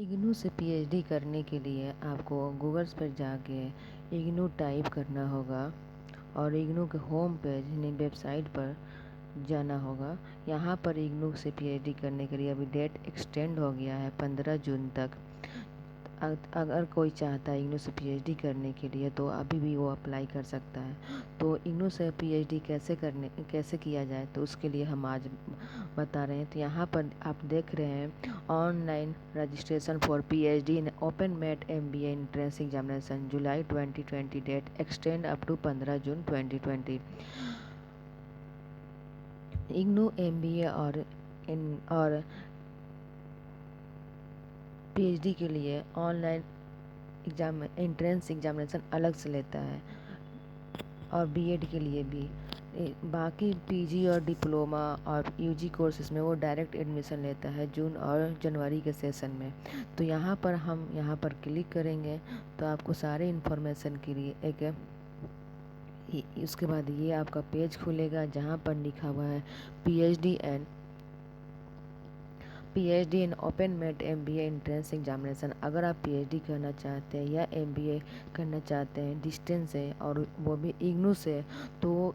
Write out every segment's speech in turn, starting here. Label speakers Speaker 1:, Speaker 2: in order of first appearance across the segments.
Speaker 1: इग्नू से पीएचडी करने के लिए आपको गूगल पर जाके इग्नू टाइप करना होगा और इग्नू के होम पेज यानी वेबसाइट पर जाना होगा। यहाँ पर इग्नू से पीएचडी करने के लिए अभी डेट एक्सटेंड हो गया है 15 जून तक। अगर कोई चाहता है इग्नू से पीएचडी करने के लिए तो अभी भी वो अप्लाई कर सकता है। तो इग्नू से पीएचडी कैसे किया जाए तो उसके लिए हम आज बता रहे हैं। तो यहाँ पर आप देख रहे हैं online registration for PhD in open mat MBA entrance examination July 2020 date extend up to 15 June 2020। IGNOU MBA और पीएचडी के लिए ऑनलाइन एंट्रेंस एग्जामिनेशन अलग से लेता है और बीएड के लिए भी। बाकी पीजी और डिप्लोमा और यूजी कोर्सेज में वो डायरेक्ट एडमिशन लेता है जून और जनवरी के सेशन में। तो यहाँ पर हम यहाँ पर क्लिक करेंगे तो आपको सारे इन्फॉर्मेशन के लिए उसके बाद ये आपका पेज खुलेगा जहाँ पर लिखा हुआ है PhD in open mat MBA entrance examination. अगर आप पीएचडी करना चाहते हैं या एमबीए करना चाहते हैं डिस्टेंस से और वो भी इग्नू से तो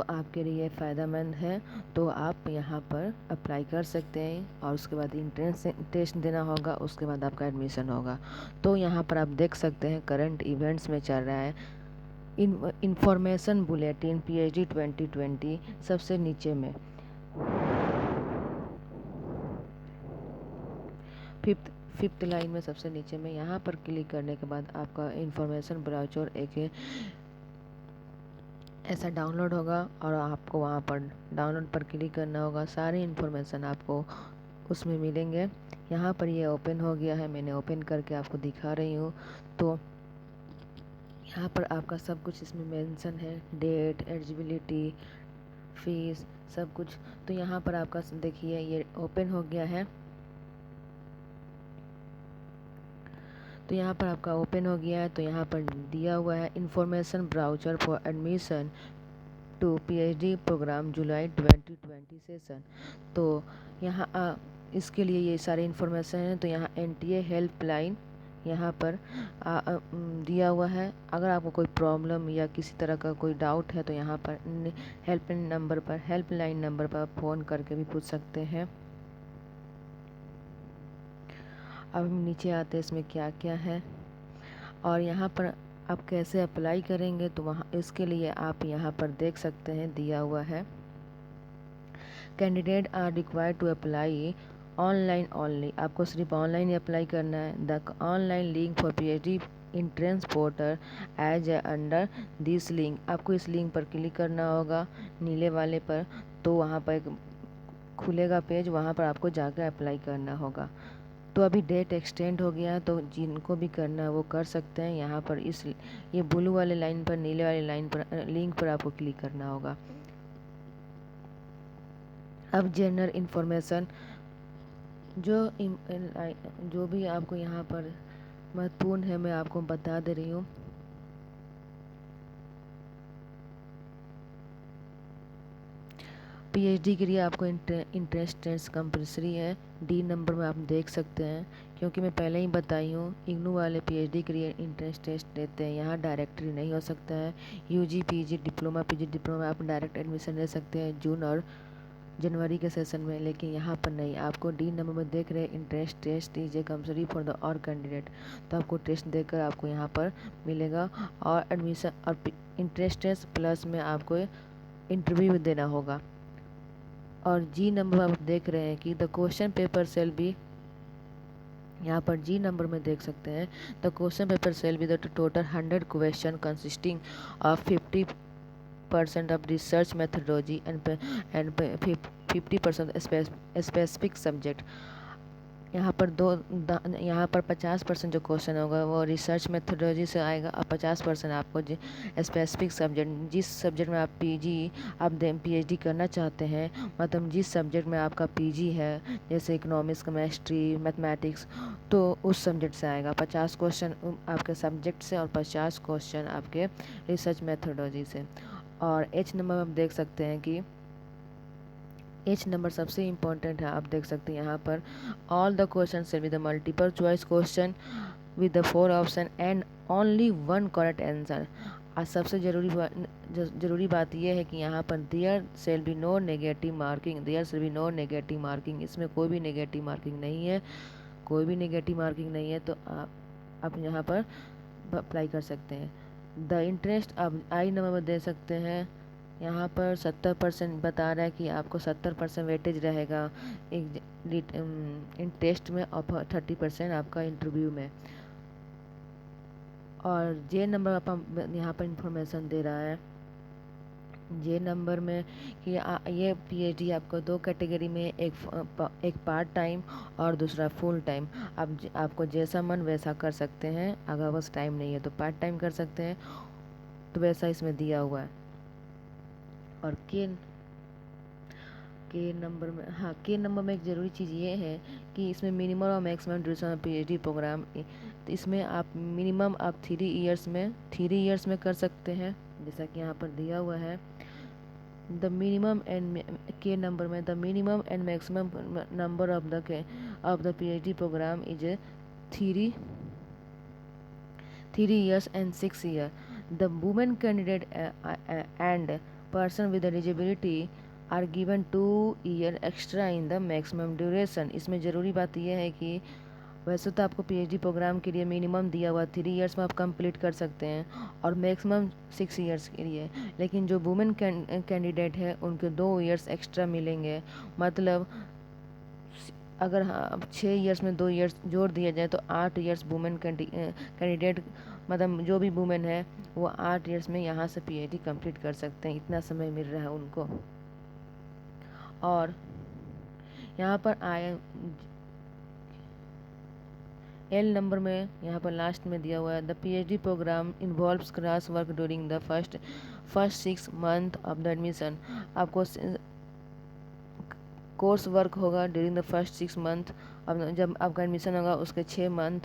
Speaker 1: आपके लिए फ़ायदेमंद है। तो आप यहाँ पर अप्लाई कर सकते हैं और उसके बाद एंट्रेंस टेस्ट देना होगा, उसके बाद आपका एडमिशन होगा। तो यहाँ पर आप देख सकते हैं करंट इवेंट्स में चल रहा है इंफॉर्मेशन बुलेटिन पीएचडी 2020 सबसे नीचे में फिफ्थ लाइन में सबसे नीचे में। यहाँ पर क्लिक करने के बाद आपका इंफॉर्मेशन ब्राउचर एक ऐसा डाउनलोड होगा और आपको वहाँ पर डाउनलोड पर क्लिक करना होगा। सारे इन्फॉर्मेशन आपको उसमें मिलेंगे। यहाँ पर ये ओपन हो गया है, मैंने ओपन करके आपको दिखा रही हूँ। तो यहाँ पर आपका सब कुछ इसमें मेंशन है, डेट, एलिजिबिलिटी, फीस, सब कुछ। तो यहाँ पर आपका देखिए ये ओपन हो गया है। तो यहाँ पर आपका ओपन हो गया है। तो यहाँ पर दिया हुआ है information brochure for admission to PhD programme July 2020 session. तो यहाँ इसके लिए ये सारे इन्फॉर्मेशन है। तो यहाँ एनटीए हेल्पलाइन यहाँ पर दिया हुआ है। अगर आपको कोई प्रॉब्लम या किसी तरह का कोई डाउट है तो यहाँ पर हेल्पलाइन नंबर पर फ़ोन करके भी पूछ सकते हैं। अब हम नीचे आते हैं इसमें क्या क्या है और यहाँ पर आप कैसे अप्लाई करेंगे। तो वहाँ इसके लिए आप यहाँ पर देख सकते हैं दिया हुआ है candidate are required to apply online only. आपको सिर्फ ऑनलाइन ही अप्लाई करना है। The online link for PhD entrance portal as a under this link. आपको इस लिंक पर क्लिक करना होगा नीले वाले पर। तो वहाँ पर एक खुलेगा पेज, वहाँ पर आपको जाकर अप्लाई करना होगा। तो अभी डेट एक्सटेंड हो गया तो जिनको भी करना है वो कर सकते हैं। यहाँ पर ये ब्लू वाले लाइन पर, नीले वाले लाइन पर लिंक पर आपको क्लिक करना होगा। अब जनरल इन्फॉर्मेशन जो भी आपको यहाँ पर महत्वपूर्ण है मैं आपको बता दे रही हूँ। पीएचडी के लिए आपको इंट्रेंस टेस्ट कंपलसरी है। डी नंबर में आप देख सकते हैं क्योंकि मैं पहले ही बताई हूँ इग्नू वाले पीएचडी के लिए इंट्रेंस टेस्ट लेते हैं। यहाँ डायरेक्टली नहीं हो सकता है। यूजी पीजी डिप्लोमा आप डायरेक्ट एडमिशन ले सकते हैं जून और जनवरी के सेशन में, लेकिन यहाँ पर नहीं। आपको डी नंबर में देख रहे हैं entrance test is a compulsory for the और कैंडिडेट। तो आपको टेस्ट देकर आपको यहाँ पर मिलेगा और एडमिशन और इंट्रेंस टेस्ट प्लस में आपको इंटरव्यू देना होगा। और जी नंबर आप देख रहे हैं कि the question paper shall be, यहाँ पर जी नंबर में देख सकते हैं the question paper shall be the total 100 question consisting of 50% of research methodology and 50% specific subject. यहाँ पर 50% जो क्वेश्चन होगा वो रिसर्च मेथडोलॉजी से आएगा और 50% आपको स्पेसिफिक सब्जेक्ट, जिस सब्जेक्ट में आप पीएचडी करना चाहते हैं, मतलब जिस सब्जेक्ट में आपका पीजी है, जैसे इकोनॉमिक्स, केमिस्ट्री, मैथमेटिक्स, तो उस सब्जेक्ट से आएगा 50 क्वेश्चन आपके सब्जेक्ट से और 50 क्वेश्चन आपके रिसर्च मेथडोलॉजी से। और एच नंबर में आप देख सकते हैं कि एच नंबर सबसे इम्पोर्टेंट है, आप देख सकते हैं यहाँ पर ऑल द क्वेश्चन से with multiple choice question with the 4 option and only 1 correct answer. आज सबसे ज़रूरी बात यह है कि यहाँ पर there shall be no negative marking, there shall be no negative marking, इसमें कोई भी नेगेटिव मार्किंग नहीं है, कोई भी नेगेटिव मार्किंग नहीं है, तो आप यहाँ पर अप्लाई कर सकते हैं। द इंटरेस्ट आप आई नंबर में दे सकते हैं, यहाँ पर 70% बता रहा है कि आपको 70% वेटेज रहेगा इन टेस्ट में और 30% आपका इंटरव्यू में। और जे नंबर आप यहाँ पर इंफॉर्मेशन दे रहा है जे नंबर में कि ये पीएचडी आपको 2 कैटेगरी में, एक पार्ट टाइम और दूसरा फुल टाइम। आपको जैसा मन वैसा कर सकते हैं, अगर बस टाइम नहीं है तो पार्ट टाइम कर सकते हैं, तो वैसा इसमें दिया हुआ है। और के नंबर में एक ज़रूरी चीज़ ये है कि इसमें मिनिमम और मैक्सिमम ड्यूरेशन पीएचडी प्रोग्राम, तो इसमें आप मिनिमम आप 3 इयर्स में कर सकते हैं, जैसा कि यहाँ पर दिया हुआ है। द मिनिमम एंड के नंबर में the minimum and maximum number of the PhD programme is 3 years and 6 years. The women candidate and person with eligibility are given 2 year extra in the maximum duration। इसमें ज़रूरी बात यह है कि वैसे तो आपको पीएचडी प्रोग्राम के लिए मिनिमम दिया हुआ 3 इयर्स में आप कंप्लीट कर सकते हैं और मैक्सिमम 6 इयर्स के लिए, लेकिन जो वुमेन कैंडिडेट है उनके 2 इयर्स एक्स्ट्रा मिलेंगे। मतलब अगर हाँ 6 इयर्स में 2 इयर्स जोड़ दिया जाए तो 8 इयर्स वुमेन कैंडिडेट, मतलब जो भी वुमेन है वो 8 इयर्स में यहाँ से पीएचडी कंप्लीट कर सकते हैं, इतना समय मिल रहा है उनको। और यहाँ पर एल नंबर में यहाँ पर लास्ट में दिया हुआ है the PhD programme involves class work during the first 6 month of the admission. आपको कोर्स वर्क होगा ड्यूरिंग द फर्स्ट 6 मंथ। अब जब आपका एडमिशन होगा उसके 6 मंथ,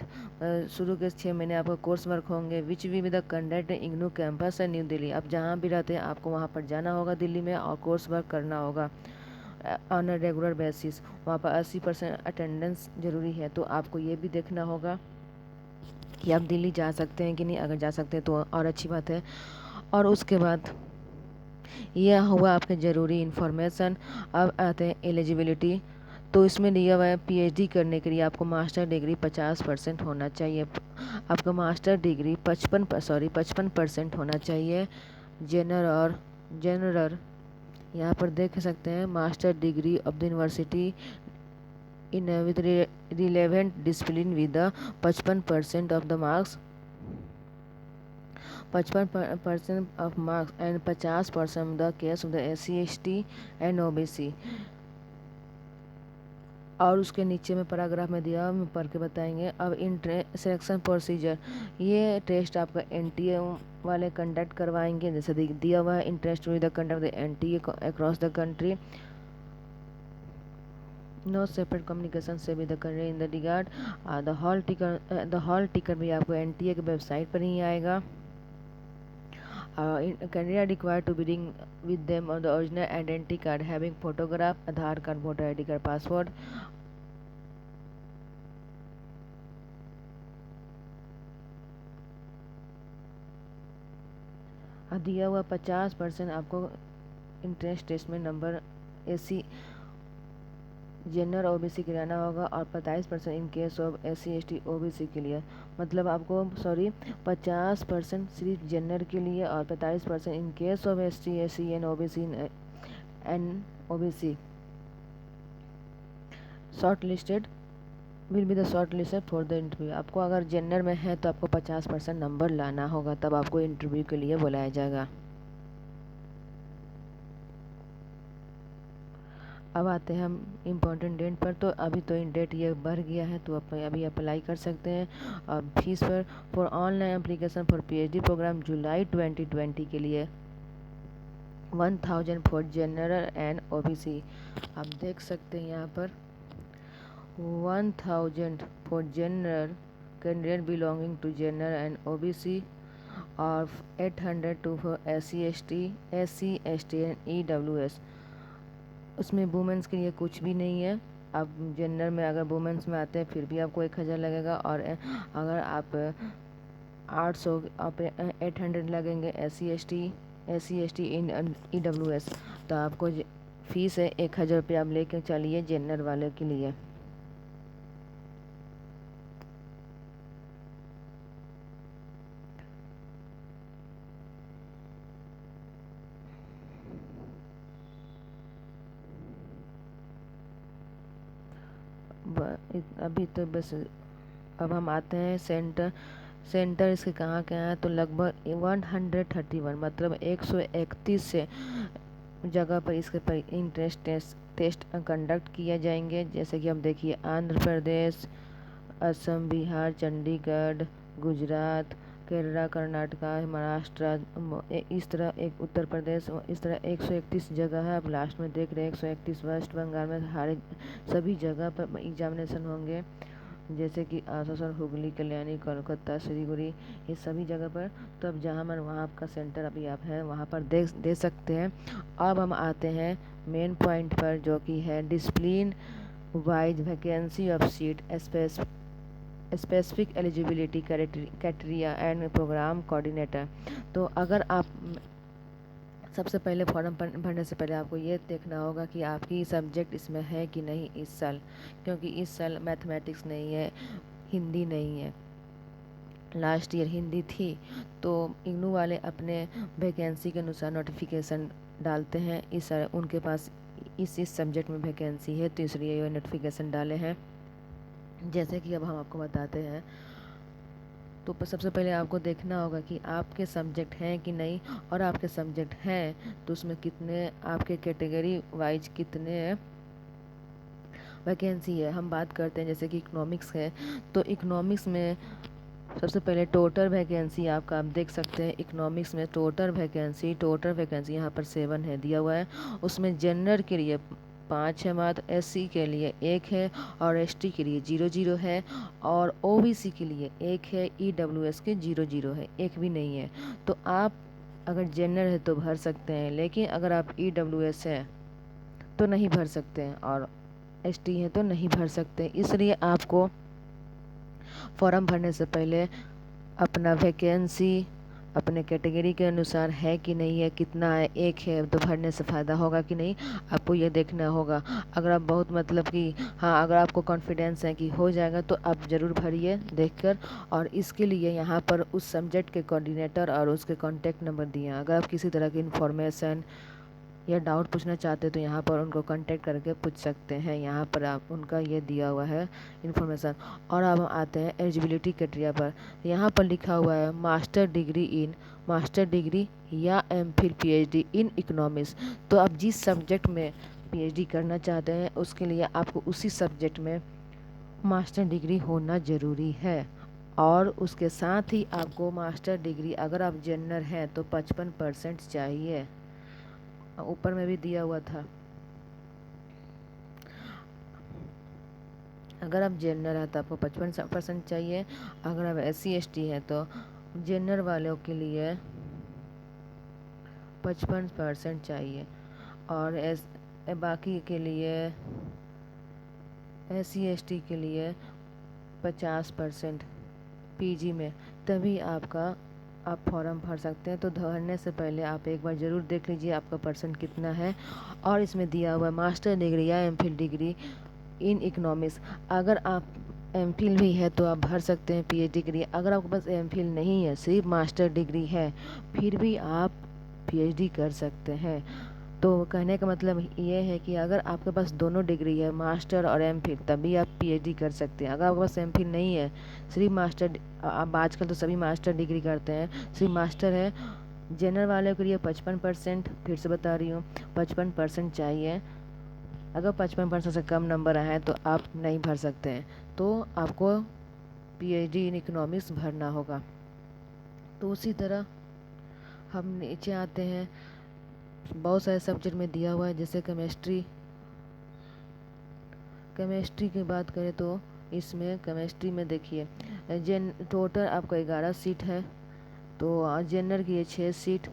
Speaker 1: शुरू के 6 महीने आपका कोर्स वर्क होंगे, which we with the conduct IGNOU campus है न्यू दिल्ली। आप जहाँ भी रहते हैं आपको वहाँ पर जाना होगा दिल्ली में और कोर्स वर्क करना होगा ऑन अ रेगुलर बेसिस। वहाँ पर 80% अटेंडेंस ज़रूरी है, तो आपको ये भी देखना होगा कि आप दिल्ली जा सकते हैं कि नहीं। अगर जा सकते हैं तो और अच्छी बात है। और उसके बाद यह हुआ आपके ज़रूरी इन्फॉर्मेशन। अब आते हैं एलिजिबिलिटी। तो इसमें दिया हुआ है पीएचडी करने के लिए आपको मास्टर डिग्री 50% होना चाहिए। आपका मास्टर डिग्री 55% होना चाहिए। जनरल यहाँ पर देख सकते हैं master degree of the university in with relevant discipline with 55% of the marks, 55% of marks and 50% the case of the SC ST and OBC। और उसके नीचे में पैराग्राफ में दिया हम पढ़ के बताएंगे। अब सिलेक्शन प्रोसीजर, ये टेस्ट आपका NTA वाले कंडक्ट करवाएंगे, जैसे दिया हुआ है interest with the conduct the NTA across the country, no separate communication से with the country in the regard. The hall ticket भी आपको NTA के वेबसाइट पर ही आएगा। Candidate required to bring with them the original identity card having photograph, Aadhaar card, voter ID card, passport। दिया हुआ 50% आपको entrance test में number SC general OBC के रहना होगा और 25% in case of SC ST OBC के लिए। मतलब आपको 50% सिर्फ जनरल के लिए और 45% in case of ST SC and OBC। Short listed will be the short listed for the interview. आपको अगर जनरल में है तो आपको 50% नंबर लाना होगा, तब आपको इंटरव्यू के लिए बुलाया जाएगा। अब आते हैं हम इम्पोर्टेंट डेट पर। तो अभी तो डेट ये बढ़ गया है, तो अभी अप्लाई कर सकते हैं। और fees for online application for PhD programme July 2020 के लिए 1000 फॉर जनरल एंड OBC। आप देख सकते हैं यहाँ पर 1000 for general candidate belonging to general and OBC और 800 for SC ST and EWS। उसमें वुमेंस के लिए कुछ भी नहीं है। आप जनरल में अगर वुमेंस में आते हैं फिर भी आपको 1000 लगेगा, और अगर आप 800 आप 800 लगेंगे SC ST इन EWS, तो आपको फीस है 1000 रुपये। आप लेके चलिए जनरल वाले के लिए। अभी तो बस अब हम आते हैं सेंटर इसके कहाँ कहाँ है। तो लगभग 131 मतलब 131 से जगह पर इसके पर इंट्रेंस टेस्ट कंडक्ट किए जाएंगे। जैसे कि आप देखिए आंध्र प्रदेश, असम, बिहार, चंडीगढ़, गुजरात, केरला, कर्नाटका, महाराष्ट्र, इस तरह एक उत्तर प्रदेश, इस तरह 131 जगह है। आप लास्ट में देख रहे हैं 131 वेस्ट बंगाल में हर सभी जगह पर एग्जामिनेशन होंगे। जैसे कि आसनसोल, हुगली, कल्याणी, कोलकाता, सिलीगुड़ी, ये सभी जगह पर। तो अब जहाँ मन वहाँ आपका सेंटर अभी आप है वहाँ पर दे सकते हैं। अब हम आते हैं मेन पॉइंट पर, जो कि है discipline wise vacancy of seat, specific eligibility criteria and programme coordinator. तो अगर आप सबसे पहले फॉर्म भरने से पहले आपको ये देखना होगा कि आपकी सब्जेक्ट इसमें है कि नहीं इस साल, क्योंकि इस साल मैथमेटिक्स नहीं है, हिंदी नहीं है। लास्ट ईयर हिंदी थी। तो इग्नू वाले अपने वैकेंसी के अनुसार नोटिफिकेशन डालते हैं। इस उनके पास इस सब्जेक्ट में वैकेंसी है, तो इसलिए ये नोटिफिकेशन डाले हैं। जैसे कि अब हम आपको बताते हैं। तो सबसे पहले आपको देखना होगा कि आपके सब्जेक्ट हैं कि नहीं, और आपके सब्जेक्ट हैं तो उसमें कितने आपके कैटेगरी वाइज कितने वैकेंसी है। हम बात करते हैं जैसे कि इकोनॉमिक्स है, तो इकोनॉमिक्स में सबसे पहले टोटल वैकेंसी आपका आप देख सकते हैं। इकोनॉमिक्स में टोटल वैकेंसी यहाँ पर 7 है दिया हुआ है। उसमें जनरल के लिए 5 है मात्र, SC के लिए 1 है, और ST के लिए 0 है, और OBC के लिए 1 है, EWS के 0 है, एक भी नहीं है। तो आप अगर जनरल है तो भर सकते हैं, लेकिन अगर आप EWS है तो नहीं भर सकते हैं, और ST है तो नहीं भर सकते। इसलिए आपको फॉर्म भरने से पहले अपना वैकेंसी अपने कैटेगरी के अनुसार है कि नहीं है, कितना है, 1 है तो भरने से फ़ायदा होगा कि नहीं, आपको ये देखना होगा। अगर आप बहुत मतलब कि हाँ, अगर आपको कॉन्फिडेंस है कि हो जाएगा तो आप ज़रूर भरिए देखकर। और इसके लिए यहाँ पर उस सब्जेक्ट के कोऑर्डिनेटर और उसके कॉन्टैक्ट नंबर दिए हैं। अगर आप किसी तरह की इन्फॉर्मेशन या डाउट पूछना चाहते हैं तो यहाँ पर उनको कांटेक्ट करके पूछ सकते हैं। यहाँ पर आप उनका ये दिया हुआ है इन्फॉर्मेशन। और अब हम आते हैं एलिजिबिलिटी क्राइटेरिया पर। यहाँ पर लिखा हुआ है मास्टर डिग्री या MPhil PhD इन इकोनॉमिक्स। तो आप जिस सब्जेक्ट में PhD करना चाहते हैं उसके लिए आपको उसी सब्जेक्ट में मास्टर डिग्री होना ज़रूरी है। और उसके साथ ही आपको मास्टर डिग्री अगर आप जनरल हैं तो 55% चाहिए, ऊपर में भी दिया हुआ था। अगर आप जनरल है तो आपको 55% चाहिए। अगर आप SC ST है तो जनरल वालों के लिए 55% चाहिए, और बाकी के लिए SC ST के लिए 50% PG में, तभी आप फॉर्म भर सकते हैं। तो भरने से पहले आप एक बार ज़रूर देख लीजिए आपका परसेंट कितना है। और इसमें दिया हुआ है मास्टर डिग्री या MPhil डिग्री इन इकोनॉमिक्स। अगर आप MPhil भी है तो आप भर सकते हैं PhD के लिए। अगर आपके पास MPhil नहीं है, सिर्फ मास्टर डिग्री है, फिर भी आप PhD कर सकते हैं। तो कहने का मतलब ये है कि अगर आपके पास दोनों डिग्री है, मास्टर और MPhil, तभी आप PhD कर सकते हैं। अगर आपके पास MPhil नहीं है, सिर्फ मास्टर, अब आजकल तो सभी मास्टर डिग्री करते हैं, सिर्फ मास्टर है। जनरल वाले के लिए 55%, फिर से बता रही हूँ 55% चाहिए। अगर 55% से कम नंबर आए तो आप नहीं भर सकते हैं, तो आपको PhD इन इकोनॉमिक्स भरना होगा। तो उसी तरह हम नीचे आते हैं। बहुत सारे सब्जेक्ट में दिया हुआ है, जैसे केमिस्ट्री की बात करें तो इसमें केमिस्ट्री में देखिए टोटल आपका 11 सीट है। तो जनरल की 6 सीट,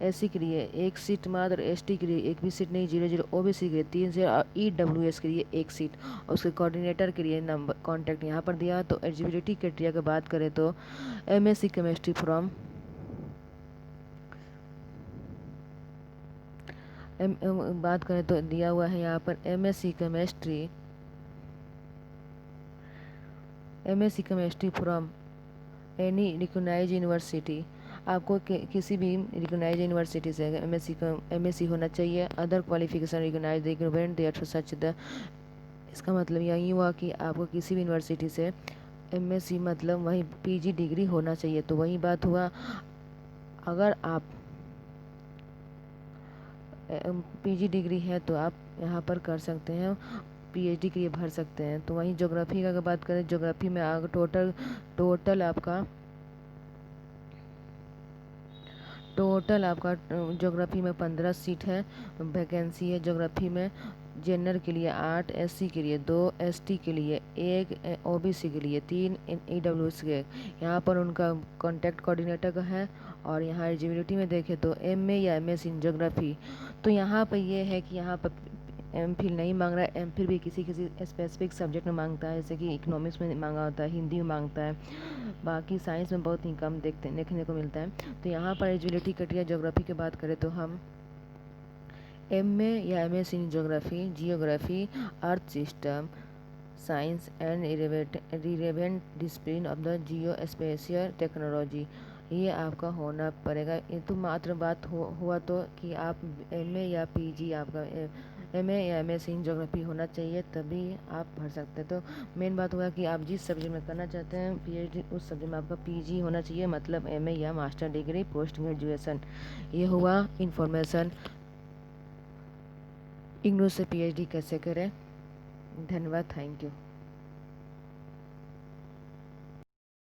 Speaker 1: SC के लिए 1 सीट मात्र, ST के लिए एक भी सीट नहीं, 00 OBC के लिए 3 सीट और EWS के लिए 1 सीट। और उसके कोऑर्डिनेटर के लिए नंबर कॉन्टैक्ट यहाँ पर दिया। तो एलिजिबिलिटी क्राइटेरिया की बात करें तो MSc केमिस्ट्री फ्रॉम बात करें तो दिया हुआ है यहाँ पर MSc chemistry from any recognise university. आपको किसी भी रिकॉग्नाइज यूनिवर्सिटी से MSc होना चाहिए। Other qualification recognise the equivalent there such the. इसका मतलब यही हुआ कि आपको किसी भी यूनिवर्सिटी से MSc मतलब वही PG डिग्री होना चाहिए। तो वही बात हुआ, अगर आप PG डिग्री है तो आप यहाँ पर कर सकते हैं, PhD के लिए भर सकते हैं। तो वहीं ज्योग्राफी का अगर बात करें, ज्योग्राफी में आगे टोटल आपका ज्योग्राफी में 15 सीट है, वैकेंसी है ज्योग्राफी में। जनरल के लिए 8, SC के लिए 2, ST के लिए 1, OBC के लिए 3, EWS के। यहाँ पर उनका कॉन्टैक्ट कोऑर्डिनेटर का है। और यहाँ एलिजिबिलिटी में देखें तो MA या MS इन ज्योग्राफी। तो यहाँ पर ये है कि यहाँ पर MPhil नहीं मांग रहा है। MPhil भी किसी किसी स्पेसिफिक सब्जेक्ट में मांगता है, जैसे कि इकोनॉमिक्स में मांगा होता है, हिंदी में मांगता है, बाकी साइंस में बहुत ही कम देखने को मिलता है। तो यहाँ पर एलिजिबिलिटी क्राइटेरिया ज्योग्राफी की बात करें तो हम MA या MS in geography, earth system science and relevant discipline of the geospatial technology, ये आपका होना पड़ेगा। ये तो मात्र बात हुआ तो कि आप MA या PG आपका MA या MS इन ज्योग्राफी होना चाहिए, तभी आप भर सकते हैं। तो मेन बात हुआ कि आप जिस सब्जेक्ट में करना चाहते हैं PhD, उस सब्जेक्ट में आपका PG होना चाहिए, मतलब MA या मास्टर डिग्री पोस्ट ग्रेजुएशन। ये हुआ इन्फॉर्मेशन इग्नू से PhD कैसे करें। धन्यवाद, थैंक यू।